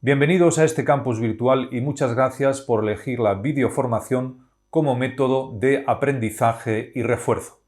Bienvenidos a este campus virtual y muchas gracias por elegir la videoformación como método de aprendizaje y refuerzo.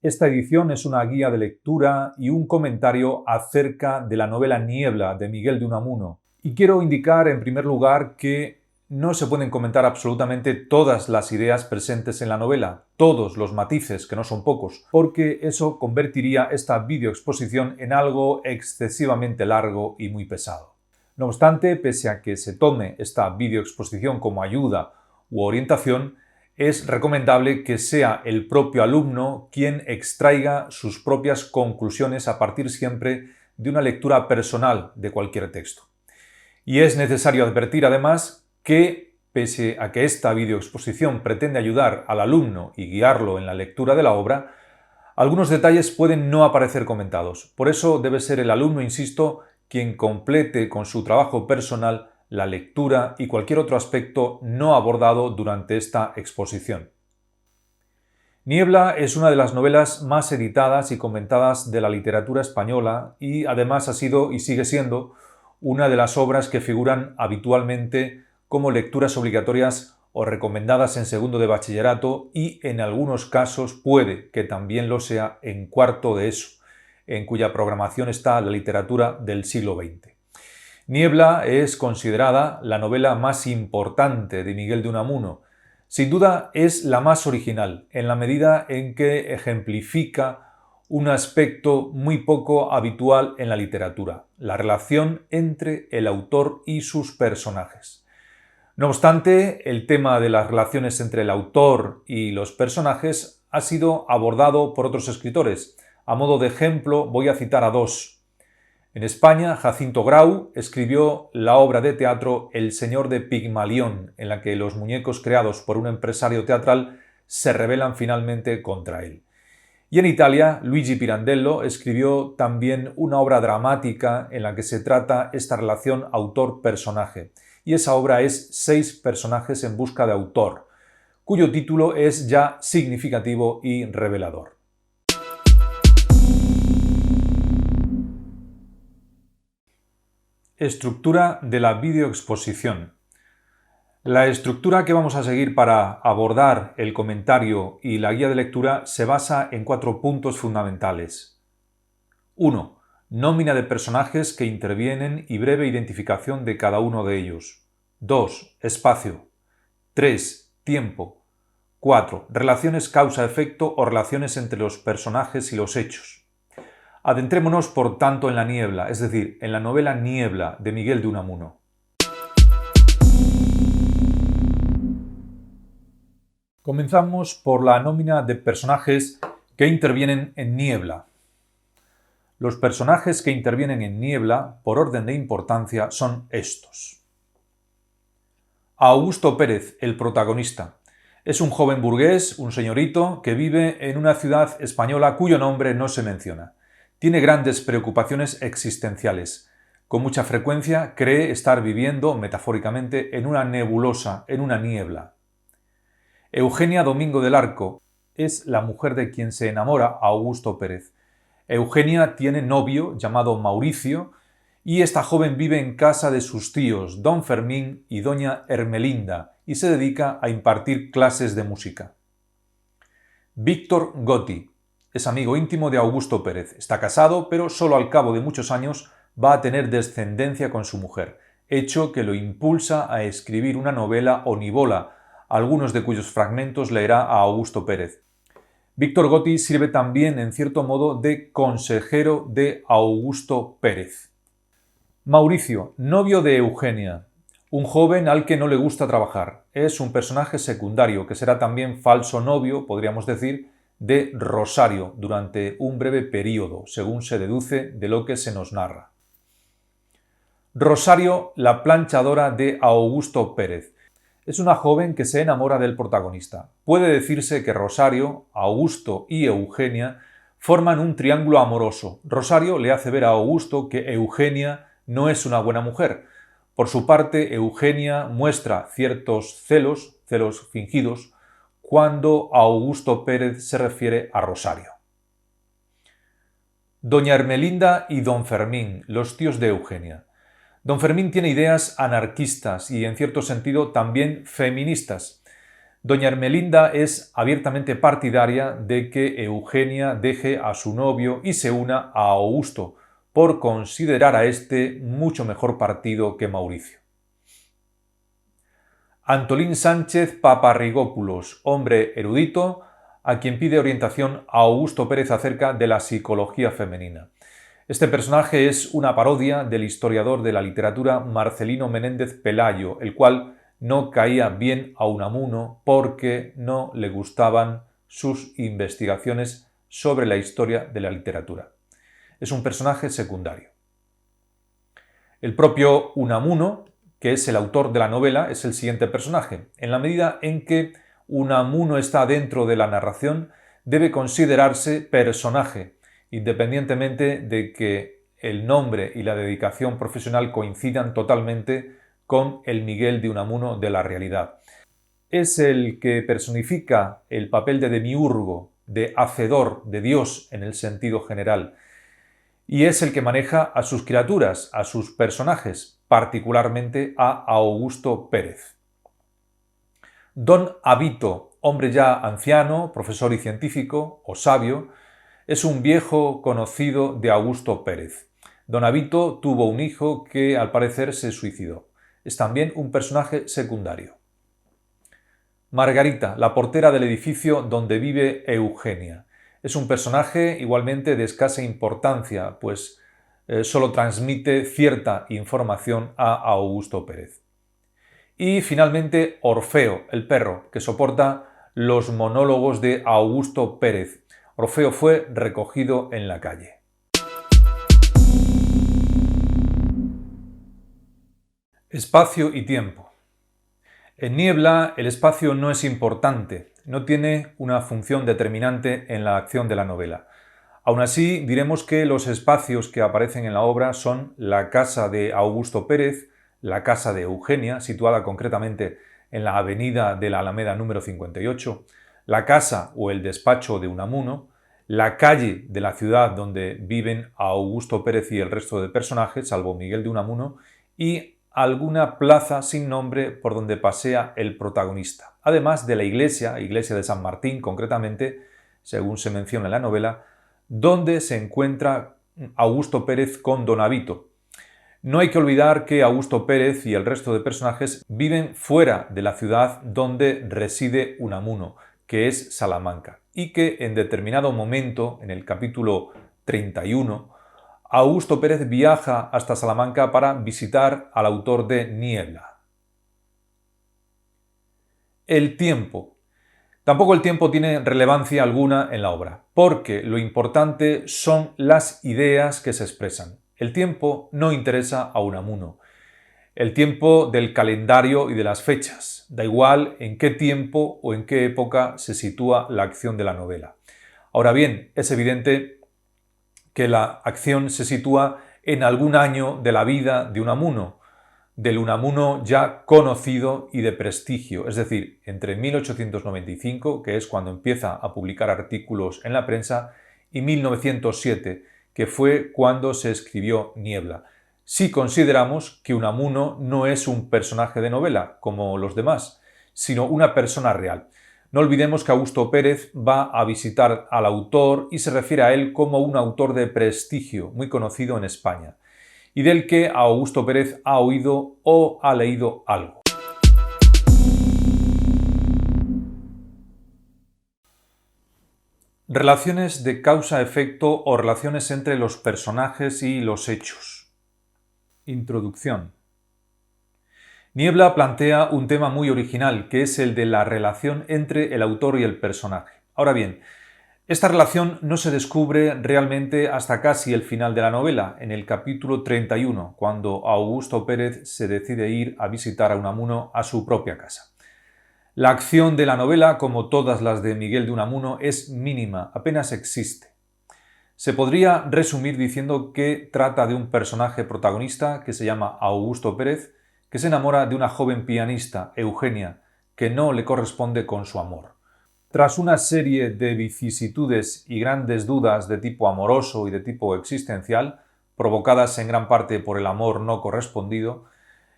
Esta edición es una guía de lectura y un comentario acerca de la novela Niebla de Miguel de Unamuno. Y quiero indicar en primer lugar que no se pueden comentar absolutamente todas las ideas presentes en la novela, todos los matices, que no son pocos, porque eso convertiría esta videoexposición en algo excesivamente largo y muy pesado. No obstante, pese a que se tome esta videoexposición como ayuda u orientación, es recomendable que sea el propio alumno quien extraiga sus propias conclusiones a partir siempre de una lectura personal de cualquier texto. Y es necesario advertir además que, pese a que esta videoexposición pretende ayudar al alumno y guiarlo en la lectura de la obra, algunos detalles pueden no aparecer comentados. Por eso debe ser el alumno, insisto, quien complete con su trabajo personal la lectura y cualquier otro aspecto no abordado durante esta exposición. Niebla es una de las novelas más editadas y comentadas de la literatura española y además ha sido y sigue siendo una de las obras que figuran habitualmente como lecturas obligatorias o recomendadas en segundo de bachillerato y en algunos casos puede que también lo sea en cuarto de ESO, en cuya programación está la literatura del siglo XX. Niebla es considerada la novela más importante de Miguel de Unamuno. Sin duda es la más original, en la medida en que ejemplifica un aspecto muy poco habitual en la literatura, la relación entre el autor y sus personajes. No obstante, el tema de las relaciones entre el autor y los personajes ha sido abordado por otros escritores. A modo de ejemplo, voy a citar a dos. En España, Jacinto Grau escribió la obra de teatro El señor de Pigmalión, en la que los muñecos creados por un empresario teatral se rebelan finalmente contra él. Y en Italia, Luigi Pirandello escribió también una obra dramática en la que se trata esta relación autor-personaje. Y esa obra es 6 personajes en busca de autor, cuyo título es ya significativo y revelador. Estructura de la videoexposición. La estructura que vamos a seguir para abordar el comentario y la guía de lectura se basa en 4 puntos fundamentales. 1. Nómina de personajes que intervienen y breve identificación de cada uno de ellos. 2. Espacio. 3. Tiempo. 4. Relaciones causa-efecto o relaciones entre los personajes y los hechos. Adentrémonos, por tanto, en la niebla, es decir, en la novela Niebla de Miguel de Unamuno. Comenzamos por la nómina de personajes que intervienen en Niebla. Los personajes que intervienen en Niebla, por orden de importancia, son estos. Augusto Pérez, el protagonista. Es un joven burgués, un señorito, que vive en una ciudad española cuyo nombre no se menciona. Tiene grandes preocupaciones existenciales. Con mucha frecuencia cree estar viviendo, metafóricamente, en una nebulosa, en una niebla. Eugenia Domingo del Arco es la mujer de quien se enamora Augusto Pérez. Eugenia tiene novio llamado Mauricio y esta joven vive en casa de sus tíos, don Fermín y doña Ermelinda, y se dedica a impartir clases de música. Víctor Gotti es amigo íntimo de Augusto Pérez. Está casado, pero solo al cabo de muchos años va a tener descendencia con su mujer, hecho que lo impulsa a escribir una novela onívola, algunos de cuyos fragmentos leerá a Augusto Pérez. Víctor Gotti sirve también, en cierto modo, de consejero de Augusto Pérez. Mauricio, novio de Eugenia, un joven al que no le gusta trabajar. Es un personaje secundario que será también falso novio, podríamos decir, de Rosario durante un breve periodo, según se deduce de lo que se nos narra. Rosario, la planchadora de Augusto Pérez. Es una joven que se enamora del protagonista. Puede decirse que Rosario, Augusto y Eugenia forman un triángulo amoroso. Rosario le hace ver a Augusto que Eugenia no es una buena mujer. Por su parte, Eugenia muestra ciertos celos fingidos, cuando Augusto Pérez se refiere a Rosario. Doña Ermelinda y don Fermín, los tíos de Eugenia. Don Fermín tiene ideas anarquistas y, en cierto sentido, también feministas. Doña Ermelinda es abiertamente partidaria de que Eugenia deje a su novio y se una a Augusto, por considerar a este mucho mejor partido que Mauricio. Antolín Sánchez Paparrigópulos, hombre erudito, a quien pide orientación a Augusto Pérez acerca de la psicología femenina. Este personaje es una parodia del historiador de la literatura Marcelino Menéndez Pelayo, el cual no caía bien a Unamuno porque no le gustaban sus investigaciones sobre la historia de la literatura. Es un personaje secundario. El propio Unamuno, que es el autor de la novela, es el siguiente personaje. En la medida en que Unamuno está dentro de la narración, debe considerarse personaje, independientemente de que el nombre y la dedicación profesional coincidan totalmente con el Miguel de Unamuno de la realidad. Es el que personifica el papel de demiurgo, de hacedor, de Dios en el sentido general, y es el que maneja a sus criaturas, a sus personajes, particularmente a Augusto Pérez. Don Avito, hombre ya anciano, profesor y científico, o sabio, es un viejo conocido de Augusto Pérez. Don Avito tuvo un hijo que al parecer se suicidó. Es también un personaje secundario. Margarita, la portera del edificio donde vive Eugenia. Es un personaje igualmente de escasa importancia, pues solo transmite cierta información a Augusto Pérez. Y finalmente Orfeo, el perro, que soporta los monólogos de Augusto Pérez. Orfeo fue recogido en la calle. Espacio y tiempo. En Niebla, el espacio no es importante, no tiene una función determinante en la acción de la novela. Aún así, diremos que los espacios que aparecen en la obra son la casa de Augusto Pérez, la casa de Eugenia, situada concretamente en la avenida de la Alameda número 58, la casa o el despacho de Unamuno, la calle de la ciudad donde viven Augusto Pérez y el resto de personajes, salvo Miguel de Unamuno, y alguna plaza sin nombre por donde pasea el protagonista. Además de la iglesia de San Martín concretamente, según se menciona en la novela, donde se encuentra Augusto Pérez con Don Avito. No hay que olvidar que Augusto Pérez y el resto de personajes viven fuera de la ciudad donde reside Unamuno, que es Salamanca, y que en determinado momento, en el capítulo 31, Augusto Pérez viaja hasta Salamanca para visitar al autor de Niebla. El tiempo. Tampoco el tiempo tiene relevancia alguna en la obra, porque lo importante son las ideas que se expresan. El tiempo no interesa a Unamuno. El tiempo del calendario y de las fechas. Da igual en qué tiempo o en qué época se sitúa la acción de la novela. Ahora bien, es evidente que la acción se sitúa en algún año de la vida de Unamuno, del Unamuno ya conocido y de prestigio, es decir, entre 1895, que es cuando empieza a publicar artículos en la prensa, y 1907, que fue cuando se escribió Niebla. Si consideramos que Unamuno no es un personaje de novela, como los demás, sino una persona real. No olvidemos que Augusto Pérez va a visitar al autor y se refiere a él como un autor de prestigio, muy conocido en España, y del que Augusto Pérez ha oído o ha leído algo. Relaciones de causa-efecto o relaciones entre los personajes y los hechos. Introducción. Niebla plantea un tema muy original, que es el de la relación entre el autor y el personaje. Ahora bien, esta relación no se descubre realmente hasta casi el final de la novela, en el capítulo 31, cuando Augusto Pérez se decide ir a visitar a Unamuno a su propia casa. La acción de la novela, como todas las de Miguel de Unamuno, es mínima, apenas existe. Se podría resumir diciendo que trata de un personaje protagonista que se llama Augusto Pérez, que se enamora de una joven pianista, Eugenia, que no le corresponde con su amor. Tras una serie de vicisitudes y grandes dudas de tipo amoroso y de tipo existencial, provocadas en gran parte por el amor no correspondido,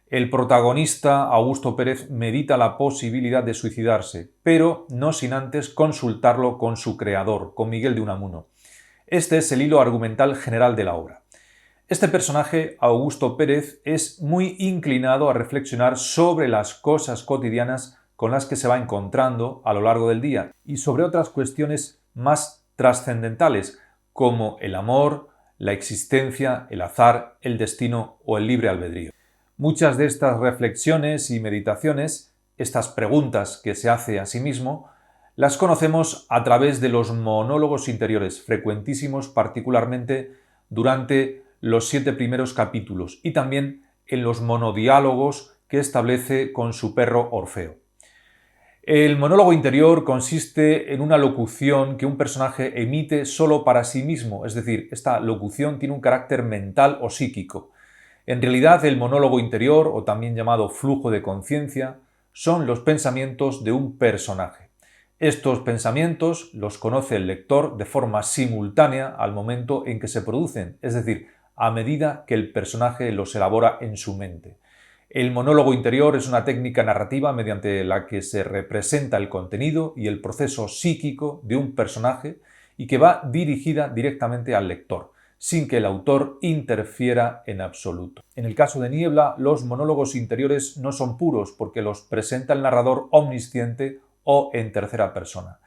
el protagonista, Augusto Pérez, medita la posibilidad de suicidarse, pero no sin antes consultarlo con su creador, con Miguel de Unamuno. Este es el hilo argumental general de la obra. Este personaje, Augusto Pérez, es muy inclinado a reflexionar sobre las cosas cotidianas con las que se va encontrando a lo largo del día y sobre otras cuestiones más trascendentales, como el amor, la existencia, el azar, el destino o el libre albedrío. Muchas de estas reflexiones y meditaciones, estas preguntas que se hace a sí mismo, las conocemos a través de los monólogos interiores, frecuentísimos particularmente durante los 7 primeros capítulos y también en los monodiálogos que establece con su perro Orfeo. El monólogo interior consiste en una locución que un personaje emite solo para sí mismo, es decir, esta locución tiene un carácter mental o psíquico. En realidad, el monólogo interior, o también llamado flujo de conciencia, son los pensamientos de un personaje. Estos pensamientos los conoce el lector de forma simultánea al momento en que se producen, es decir, a medida que el personaje los elabora en su mente. El monólogo interior es una técnica narrativa mediante la que se representa el contenido y el proceso psíquico de un personaje y que va dirigida directamente al lector, sin que el autor interfiera en absoluto. En el caso de Niebla, los monólogos interiores no son puros porque los presenta el narrador omnisciente o en tercera persona.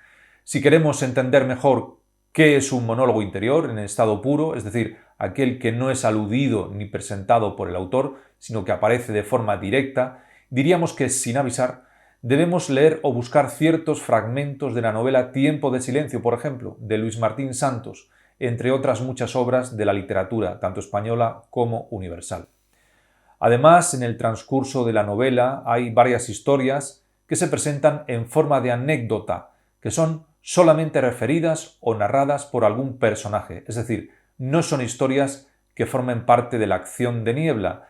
Si queremos entender mejor qué es un monólogo interior en estado puro, es decir, aquel que no es aludido ni presentado por el autor, sino que aparece de forma directa, diríamos que, sin avisar, debemos leer o buscar ciertos fragmentos de la novela Tiempo de silencio, por ejemplo, de Luis Martín Santos, entre otras muchas obras de la literatura, tanto española como universal. Además, en el transcurso de la novela hay varias historias que se presentan en forma de anécdota, que son solamente referidas o narradas por algún personaje, es decir, no son historias que formen parte de la acción de Niebla,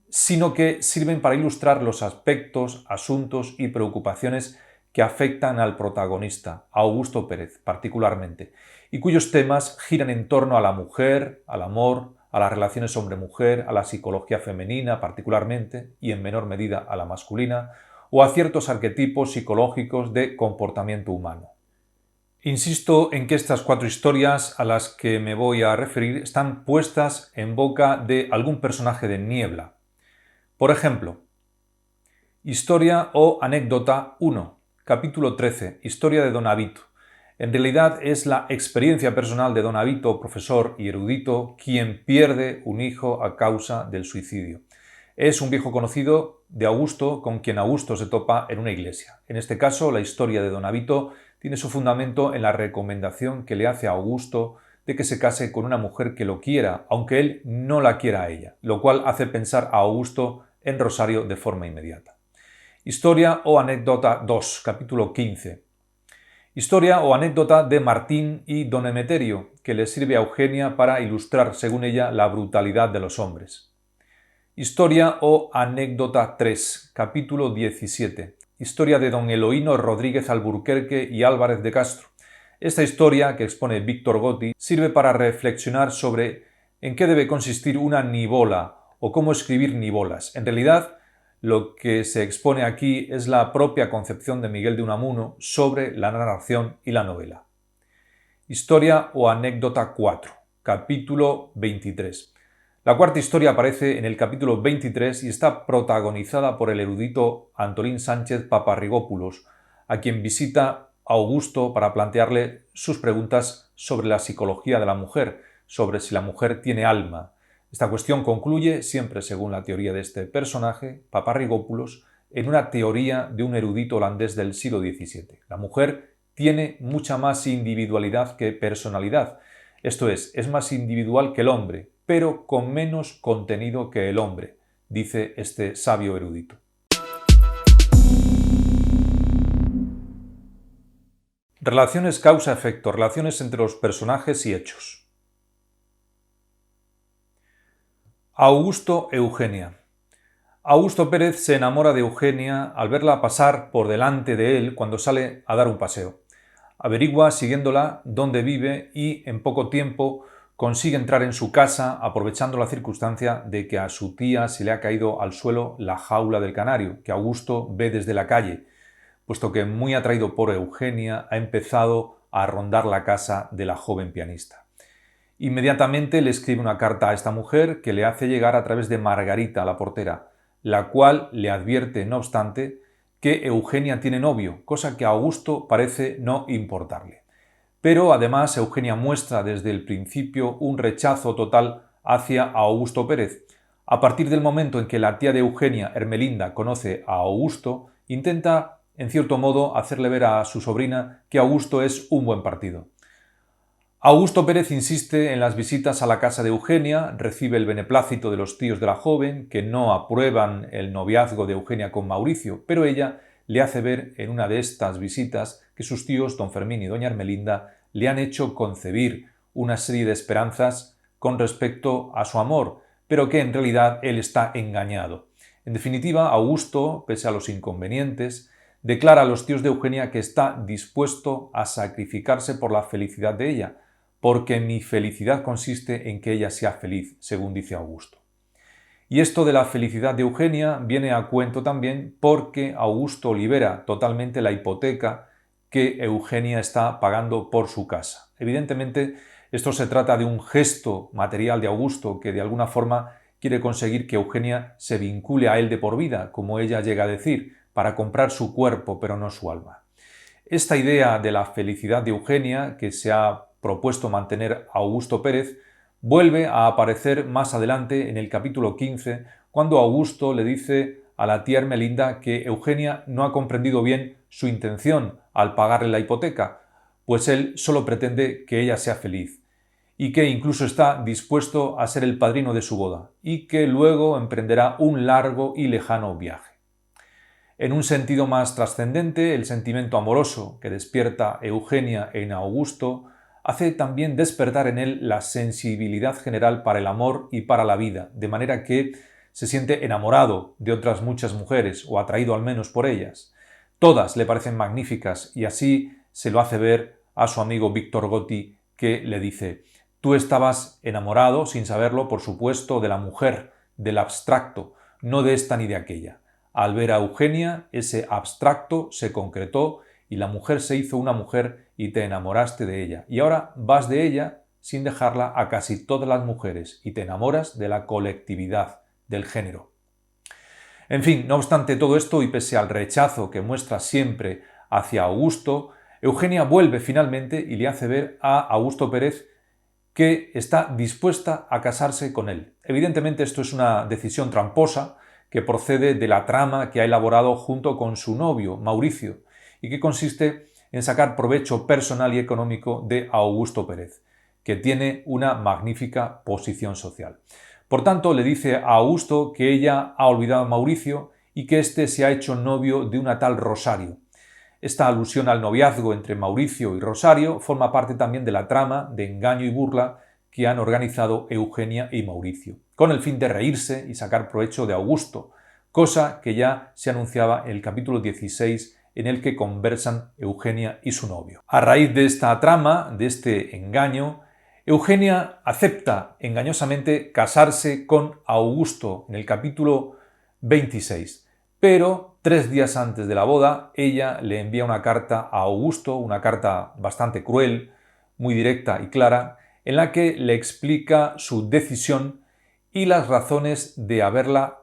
sino que sirven para ilustrar los aspectos, asuntos y preocupaciones que afectan al protagonista, a Augusto Pérez particularmente, y cuyos temas giran en torno a la mujer, al amor, a las relaciones hombre-mujer, a la psicología femenina particularmente, y en menor medida a la masculina, o a ciertos arquetipos psicológicos de comportamiento humano. Insisto en que estas 4 historias a las que me voy a referir están puestas en boca de algún personaje de Niebla. Por ejemplo, Historia o anécdota 1, capítulo 13, Historia de Don Avito. En realidad es la experiencia personal de Don Avito, profesor y erudito, quien pierde un hijo a causa del suicidio. Es un viejo conocido de Augusto con quien Augusto se topa en una iglesia. En este caso, la historia de Don Avito tiene su fundamento en la recomendación que le hace a Augusto de que se case con una mujer que lo quiera, aunque él no la quiera a ella, lo cual hace pensar a Augusto en Rosario de forma inmediata. Historia o anécdota 2, capítulo 15. Historia o anécdota de Martín y Don Emeterio, que le sirve a Eugenia para ilustrar, según ella, la brutalidad de los hombres. Historia o anécdota 3, capítulo 17. Historia de don Eloíno Rodríguez Alburquerque y Álvarez de Castro. Esta historia, que expone Víctor Gotti, sirve para reflexionar sobre en qué debe consistir una nivola o cómo escribir nivolas. En realidad, lo que se expone aquí es la propia concepción de Miguel de Unamuno sobre la narración y la novela. Historia o anécdota 4, capítulo 23. La cuarta historia aparece en el capítulo 23 y está protagonizada por el erudito Antolín Sánchez Paparrigópulos, a quien visita Augusto para plantearle sus preguntas sobre la psicología de la mujer, sobre si la mujer tiene alma. Esta cuestión concluye, siempre según la teoría de este personaje, Paparrigópulos, en una teoría de un erudito holandés del siglo XVII. La mujer tiene mucha más individualidad que personalidad. Esto es más individual que el hombre, pero con menos contenido que el hombre, dice este sabio erudito. Relaciones causa-efecto, relaciones entre los personajes y hechos. Augusto Eugenia. Augusto Pérez se enamora de Eugenia al verla pasar por delante de él cuando sale a dar un paseo. Averigua, siguiéndola, dónde vive y, en poco tiempo, consigue entrar en su casa aprovechando la circunstancia de que a su tía se le ha caído al suelo la jaula del canario, que Augusto ve desde la calle, puesto que, muy atraído por Eugenia, ha empezado a rondar la casa de la joven pianista. Inmediatamente le escribe una carta a esta mujer que le hace llegar a través de Margarita, la portera, la cual le advierte, no obstante, que Eugenia tiene novio, cosa que a Augusto parece no importarle. Pero además Eugenia muestra desde el principio un rechazo total hacia Augusto Pérez. A partir del momento en que la tía de Eugenia, Ermelinda, conoce a Augusto, intenta, en cierto modo, hacerle ver a su sobrina que Augusto es un buen partido. Augusto Pérez insiste en las visitas a la casa de Eugenia, recibe el beneplácito de los tíos de la joven, que no aprueban el noviazgo de Eugenia con Mauricio, pero ella le hace ver en una de estas visitas que sus tíos, don Fermín y doña Ermelinda, le han hecho concebir una serie de esperanzas con respecto a su amor, pero que en realidad él está engañado. En definitiva, Augusto, pese a los inconvenientes, declara a los tíos de Eugenia que está dispuesto a sacrificarse por la felicidad de ella, porque mi felicidad consiste en que ella sea feliz, según dice Augusto. Y esto de la felicidad de Eugenia viene a cuento también porque Augusto libera totalmente la hipoteca que Eugenia está pagando por su casa. Evidentemente, esto se trata de un gesto material de Augusto que de alguna forma quiere conseguir que Eugenia se vincule a él de por vida, como ella llega a decir, para comprar su cuerpo pero no su alma. Esta idea de la felicidad de Eugenia, que se ha propuesto mantener Augusto Pérez, vuelve a aparecer más adelante en el capítulo 15, cuando Augusto le dice a la tía Ermelinda que Eugenia no ha comprendido bien su intención al pagarle la hipoteca, pues él solo pretende que ella sea feliz, y que incluso está dispuesto a ser el padrino de su boda, y que luego emprenderá un largo y lejano viaje. En un sentido más trascendente, el sentimiento amoroso que despierta Eugenia en Augusto hace también despertar en él la sensibilidad general para el amor y para la vida, de manera que se siente enamorado de otras muchas mujeres, o atraído al menos por ellas. Todas le parecen magníficas y así se lo hace ver a su amigo Víctor Gotti, que le dice: «Tú estabas enamorado, sin saberlo, por supuesto, de la mujer, del abstracto, no de esta ni de aquella. Al ver a Eugenia, ese abstracto se concretó y la mujer se hizo una mujer y te enamoraste de ella. Y ahora vas de ella sin dejarla a casi todas las mujeres y te enamoras de la colectividad, del género». En fin, no obstante todo esto y pese al rechazo que muestra siempre hacia Augusto, Eugenia vuelve finalmente y le hace ver a Augusto Pérez que está dispuesta a casarse con él. Evidentemente esto es una decisión tramposa que procede de la trama que ha elaborado junto con su novio, Mauricio, y que consiste en sacar provecho personal y económico de Augusto Pérez, que tiene una magnífica posición social. Por tanto, le dice a Augusto que ella ha olvidado a Mauricio y que éste se ha hecho novio de una tal Rosario. Esta alusión al noviazgo entre Mauricio y Rosario forma parte también de la trama de engaño y burla que han organizado Eugenia y Mauricio, con el fin de reírse y sacar provecho de Augusto, cosa que ya se anunciaba en el capítulo 16 en el que conversan Eugenia y su novio. A raíz de esta trama, de este engaño, Eugenia acepta engañosamente casarse con Augusto en el capítulo 26, pero 3 días antes de la boda ella le envía una carta a Augusto, una carta bastante cruel, muy directa y clara, en la que le explica su decisión y las razones de haberla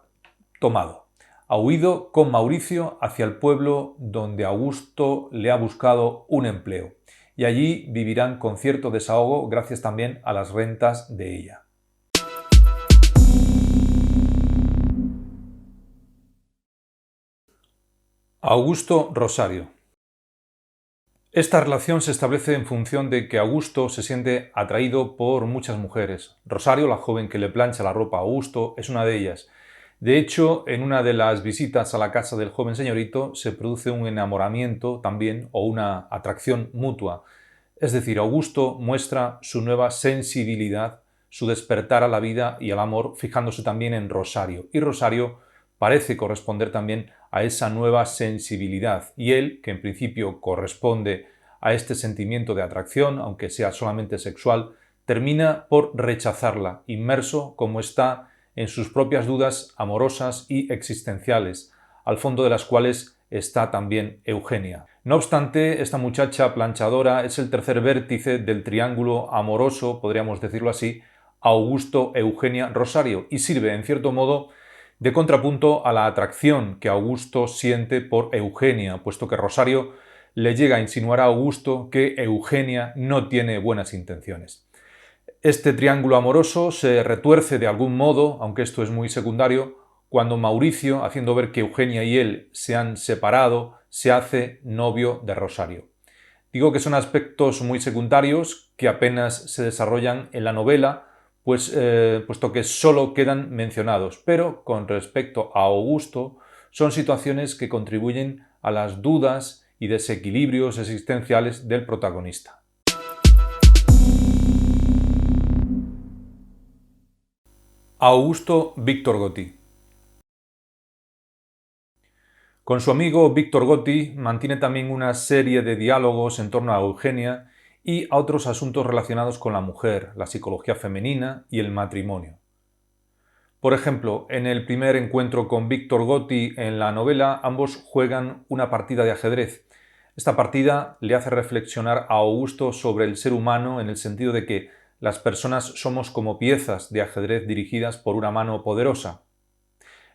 tomado. Ha huido con Mauricio hacia el pueblo donde Augusto le ha buscado un empleo, y allí vivirán con cierto desahogo gracias también a las rentas de ella. Augusto Rosario. Esta relación se establece en función de que Augusto se siente atraído por muchas mujeres. Rosario, la joven que le plancha la ropa a Augusto, es una de ellas. De hecho, en una de las visitas a la casa del joven señorito se produce un enamoramiento también o una atracción mutua. Es decir, Augusto muestra su nueva sensibilidad, su despertar a la vida y al amor, fijándose también en Rosario. Y Rosario parece corresponder también a esa nueva sensibilidad. Y él, que en principio corresponde a este sentimiento de atracción, aunque sea solamente sexual, termina por rechazarla, inmerso como está en sus propias dudas amorosas y existenciales, al fondo de las cuales está también Eugenia. No obstante, esta muchacha planchadora es el tercer vértice del triángulo amoroso, podríamos decirlo así, Augusto-Eugenia-Rosario, y sirve, en cierto modo, de contrapunto a la atracción que Augusto siente por Eugenia, puesto que Rosario le llega a insinuar a Augusto que Eugenia no tiene buenas intenciones. Este triángulo amoroso se retuerce de algún modo, aunque esto es muy secundario, cuando Mauricio, haciendo ver que Eugenia y él se han separado, se hace novio de Rosario. Digo que son aspectos muy secundarios que apenas se desarrollan en la novela, puesto que solo quedan mencionados, pero con respecto a Augusto son situaciones que contribuyen a las dudas y desequilibrios existenciales del protagonista. Augusto Víctor Gotti. Con su amigo Víctor Gotti mantiene también una serie de diálogos en torno a Eugenia y a otros asuntos relacionados con la mujer, la psicología femenina y el matrimonio. Por ejemplo, en el primer encuentro con Víctor Gotti en la novela, ambos juegan una partida de ajedrez. Esta partida le hace reflexionar a Augusto sobre el ser humano en el sentido de que las personas somos como piezas de ajedrez dirigidas por una mano poderosa.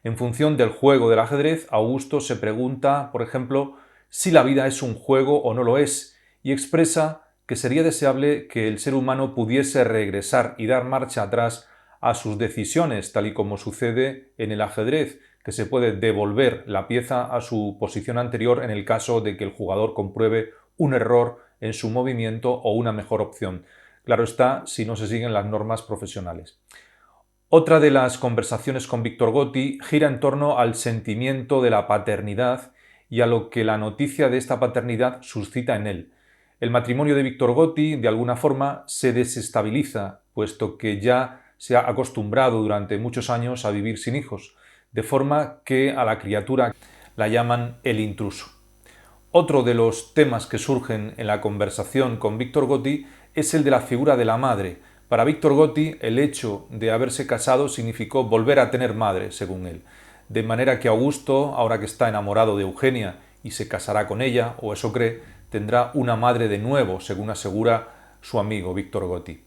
En función del juego del ajedrez, Augusto se pregunta, por ejemplo, si la vida es un juego o no lo es, y expresa que sería deseable que el ser humano pudiese regresar y dar marcha atrás a sus decisiones, tal y como sucede en el ajedrez, que se puede devolver la pieza a su posición anterior en el caso de que el jugador compruebe un error en su movimiento o una mejor opción. Claro está, si no se siguen las normas profesionales. Otra de las conversaciones con Víctor Gotti gira en torno al sentimiento de la paternidad y a lo que la noticia de esta paternidad suscita en él. El matrimonio de Víctor Gotti, de alguna forma, se desestabiliza, puesto que ya se ha acostumbrado durante muchos años a vivir sin hijos, de forma que a la criatura la llaman el intruso. Otro de los temas que surgen en la conversación con Víctor Gotti es el de la figura de la madre. Para Víctor Gotti, el hecho de haberse casado significó volver a tener madre, según él. De manera que Augusto, ahora que está enamorado de Eugenia y se casará con ella, o eso cree, tendrá una madre de nuevo, según asegura su amigo Víctor Gotti.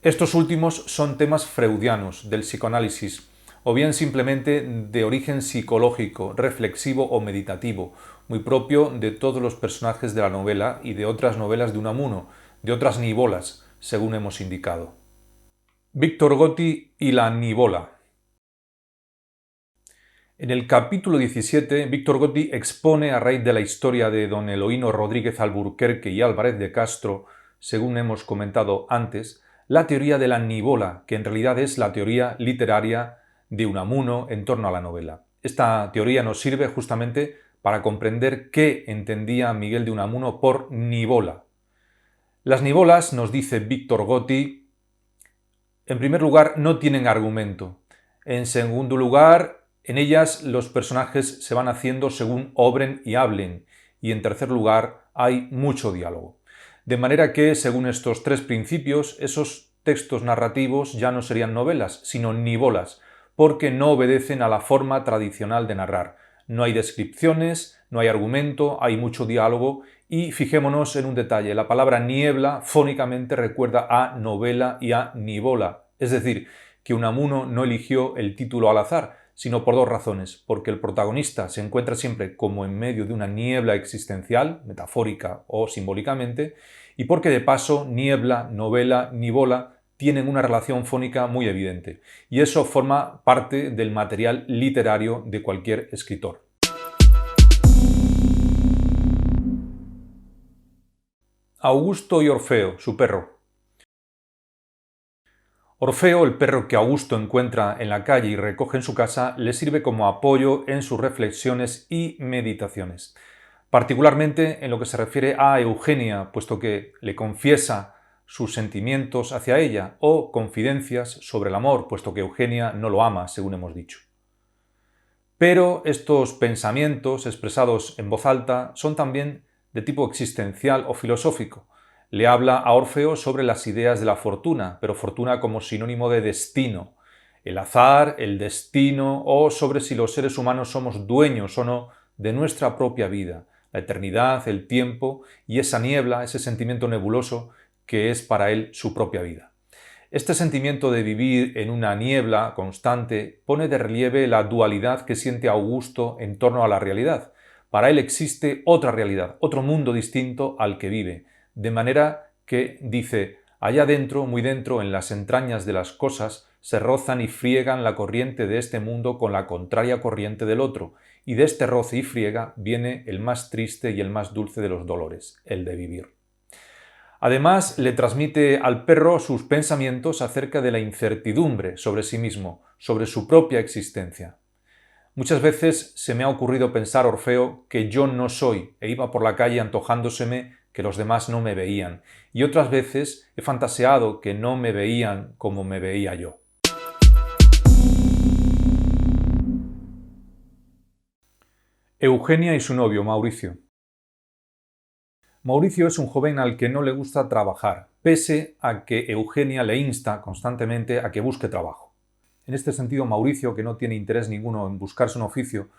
Estos últimos son temas freudianos, del psicoanálisis, o bien simplemente de origen psicológico, reflexivo o meditativo, muy propio de todos los personajes de la novela y de otras novelas de Unamuno, de otras nivolas, según hemos indicado. Víctor Gotti y la nivola. En el capítulo 17, Víctor Gotti expone, a raíz de la historia de don Eloíno Rodríguez Alburquerque y Álvarez de Castro, según hemos comentado antes, la teoría de la nivola, que en realidad es la teoría literaria de Unamuno en torno a la novela. Esta teoría nos sirve justamente para comprender qué entendía Miguel de Unamuno por nivola. Las nivolas, nos dice Víctor Gotti, en primer lugar, no tienen argumento. En segundo lugar, en ellas los personajes se van haciendo según obren y hablen. Y en tercer lugar, hay mucho diálogo. De manera que, según estos tres principios, esos textos narrativos ya no serían novelas, sino nivolas, porque no obedecen a la forma tradicional de narrar. No hay descripciones, no hay argumento, hay mucho diálogo. Y fijémonos en un detalle, la palabra niebla fónicamente recuerda a novela y a nivola, es decir, que Unamuno no eligió el título al azar, sino por dos razones, porque el protagonista se encuentra siempre como en medio de una niebla existencial, metafórica o simbólicamente, y porque de paso niebla, novela, nivola tienen una relación fónica muy evidente, y eso forma parte del material literario de cualquier escritor. Augusto y Orfeo, su perro. Orfeo, el perro que Augusto encuentra en la calle y recoge en su casa, le sirve como apoyo en sus reflexiones y meditaciones. Particularmente en lo que se refiere a Eugenia, puesto que le confiesa sus sentimientos hacia ella, o confidencias sobre el amor, puesto que Eugenia no lo ama, según hemos dicho. Pero estos pensamientos expresados en voz alta son también de tipo existencial o filosófico. Le habla a Orfeo sobre las ideas de la fortuna, pero fortuna como sinónimo de destino, el azar, el destino, o sobre si los seres humanos somos dueños o no de nuestra propia vida, la eternidad, el tiempo y esa niebla, ese sentimiento nebuloso que es para él su propia vida. Este sentimiento de vivir en una niebla constante pone de relieve la dualidad que siente Augusto en torno a la realidad. Para él existe otra realidad, otro mundo distinto al que vive, de manera que, dice, allá dentro, muy dentro, en las entrañas de las cosas, se rozan y friegan la corriente de este mundo con la contraria corriente del otro, y de este roce y friega viene el más triste y el más dulce de los dolores, el de vivir. Además, le transmite al perro sus pensamientos acerca de la incertidumbre sobre sí mismo, sobre su propia existencia. Muchas veces se me ha ocurrido pensar, Orfeo, que yo no soy, e iba por la calle antojándoseme que los demás no me veían, y otras veces he fantaseado que no me veían como me veía yo. Eugenia y su novio, Mauricio. Mauricio es un joven al que no le gusta trabajar, pese a que Eugenia le insta constantemente a que busque trabajo. En este sentido, Mauricio, que no tiene interés ninguno en buscarse un oficio,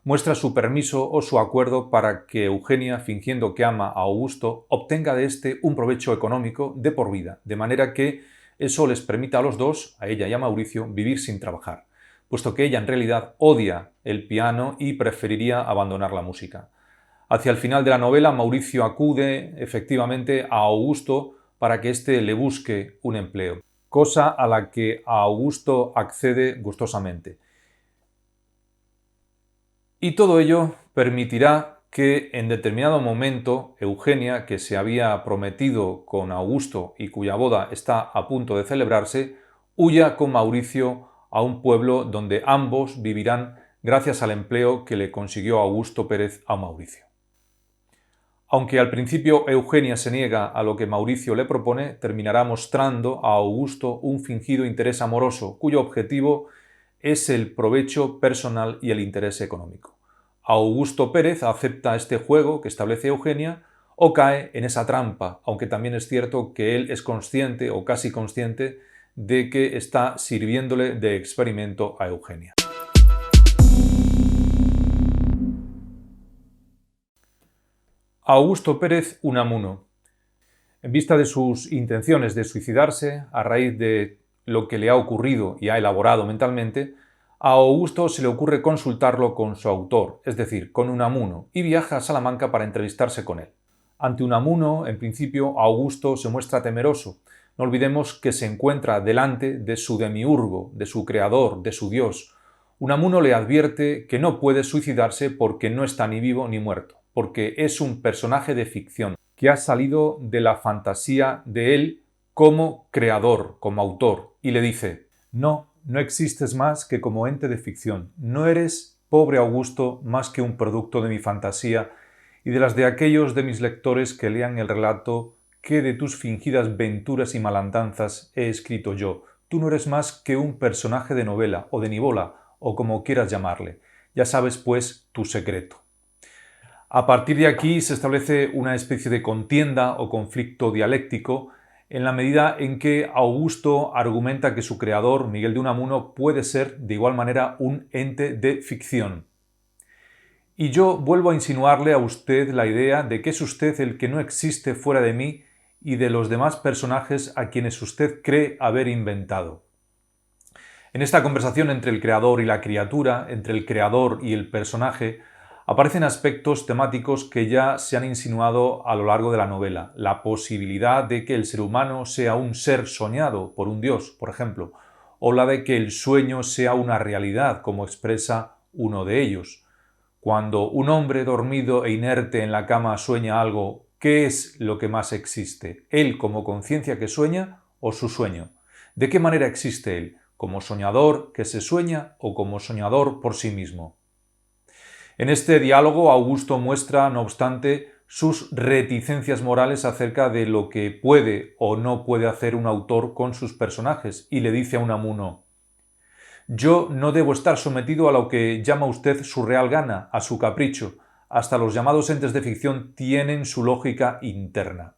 muestra su permiso o su acuerdo para que Eugenia, fingiendo que ama a Augusto, obtenga de éste un provecho económico de por vida, de manera que eso les permita a los dos, a ella y a Mauricio, vivir sin trabajar, puesto que ella en realidad odia el piano y preferiría abandonar la música. Hacia el final de la novela, Mauricio acude efectivamente a Augusto para que éste le busque un empleo, cosa a la que Augusto accede gustosamente. Y todo ello permitirá que en determinado momento Eugenia, que se había prometido con Augusto y cuya boda está a punto de celebrarse, huya con Mauricio a un pueblo donde ambos vivirán gracias al empleo que le consiguió Augusto Pérez a Mauricio. Aunque al principio Eugenia se niega a lo que Mauricio le propone, terminará mostrando a Augusto un fingido interés amoroso, cuyo objetivo es el provecho personal y el interés económico. Augusto Pérez acepta este juego que establece Eugenia o cae en esa trampa, aunque también es cierto que él es consciente o casi consciente de que está sirviéndole de experimento a Eugenia. Augusto Pérez Unamuno. En vista de sus intenciones de suicidarse, a raíz de lo que le ha ocurrido y ha elaborado mentalmente, a Augusto se le ocurre consultarlo con su autor, es decir, con Unamuno, y viaja a Salamanca para entrevistarse con él. Ante Unamuno, en principio, Augusto se muestra temeroso. No olvidemos que se encuentra delante de su demiurgo, de su creador, de su dios. Unamuno le advierte que no puede suicidarse porque no está ni vivo ni muerto, porque es un personaje de ficción que ha salido de la fantasía de él como creador, como autor, y le dice: no existes más que como ente de ficción, no eres, pobre Augusto, más que un producto de mi fantasía y de las de aquellos de mis lectores que lean el relato que de tus fingidas venturas y malandanzas he escrito yo. Tú no eres más que un personaje de novela o de nivola, o como quieras llamarle. Ya sabes, pues, tu secreto. A partir de aquí se establece una especie de contienda o conflicto dialéctico en la medida en que Augusto argumenta que su creador, Miguel de Unamuno, puede ser de igual manera un ente de ficción. Y yo vuelvo a insinuarle a usted la idea de que es usted el que no existe fuera de mí y de los demás personajes a quienes usted cree haber inventado. En esta conversación entre el creador y la criatura, entre el creador y el personaje, aparecen aspectos temáticos que ya se han insinuado a lo largo de la novela. La posibilidad de que el ser humano sea un ser soñado por un dios, por ejemplo, o la de que el sueño sea una realidad, como expresa uno de ellos. Cuando un hombre dormido e inerte en la cama sueña algo, ¿qué es lo que más existe? ¿Él como conciencia que sueña o su sueño? ¿De qué manera existe él? ¿Como soñador que se sueña o como soñador por sí mismo? En este diálogo, Augusto muestra, no obstante, sus reticencias morales acerca de lo que puede o no puede hacer un autor con sus personajes y le dice a Unamuno: yo no debo estar sometido a lo que llama usted su real gana, a su capricho. Hasta los llamados entes de ficción tienen su lógica interna.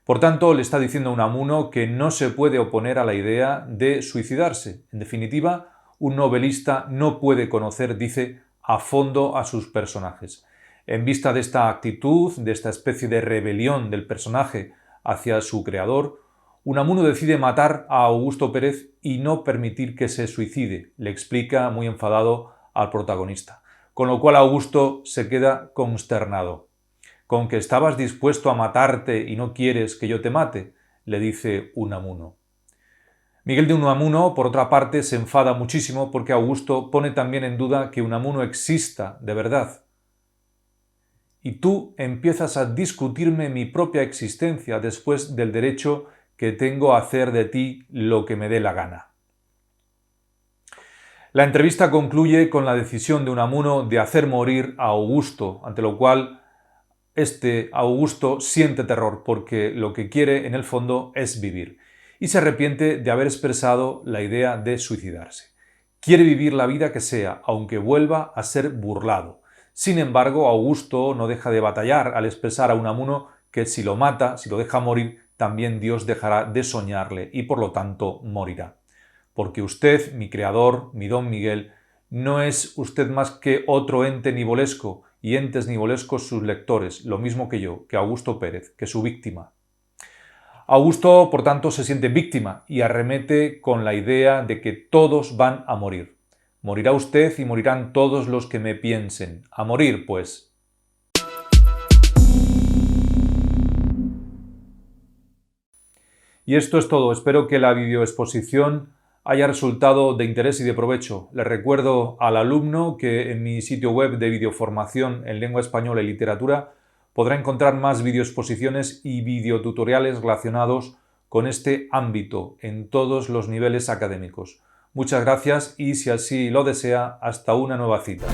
Por tanto, le está diciendo a Unamuno que no se puede oponer a la idea de suicidarse. En definitiva, un novelista no puede conocer, dice, a fondo a sus personajes. En vista de esta actitud, de esta especie de rebelión del personaje hacia su creador, Unamuno decide matar a Augusto Pérez y no permitir que se suicide, le explica muy enfadado al protagonista. Con lo cual Augusto se queda consternado. ¿Con que estabas dispuesto a matarte y no quieres que yo te mate?, le dice Unamuno. Miguel de Unamuno, por otra parte, se enfada muchísimo porque Augusto pone también en duda que Unamuno exista de verdad. Y tú empiezas a discutirme mi propia existencia después del derecho que tengo a hacer de ti lo que me dé la gana. La entrevista concluye con la decisión de Unamuno de hacer morir a Augusto, ante lo cual Augusto siente terror porque lo que quiere en el fondo es vivir y se arrepiente de haber expresado la idea de suicidarse. Quiere vivir la vida que sea, aunque vuelva a ser burlado. Sin embargo, Augusto no deja de batallar al expresar a Unamuno que si lo mata, si lo deja morir, también Dios dejará de soñarle y por lo tanto morirá. Porque usted, mi creador, mi don Miguel, no es usted más que otro ente nivolesco y entes nivolescos sus lectores, lo mismo que yo, que Augusto Pérez, que su víctima. Augusto, por tanto, se siente víctima y arremete con la idea de que todos van a morir. Morirá usted y morirán todos los que me piensen. A morir, pues. Y esto es todo. Espero que la videoexposición haya resultado de interés y de provecho. Les recuerdo al alumno que en mi sitio web de videoformación en lengua española y literatura podrá encontrar más videoexposiciones y videotutoriales relacionados con este ámbito en todos los niveles académicos. Muchas gracias y, si así lo desea, hasta una nueva cita.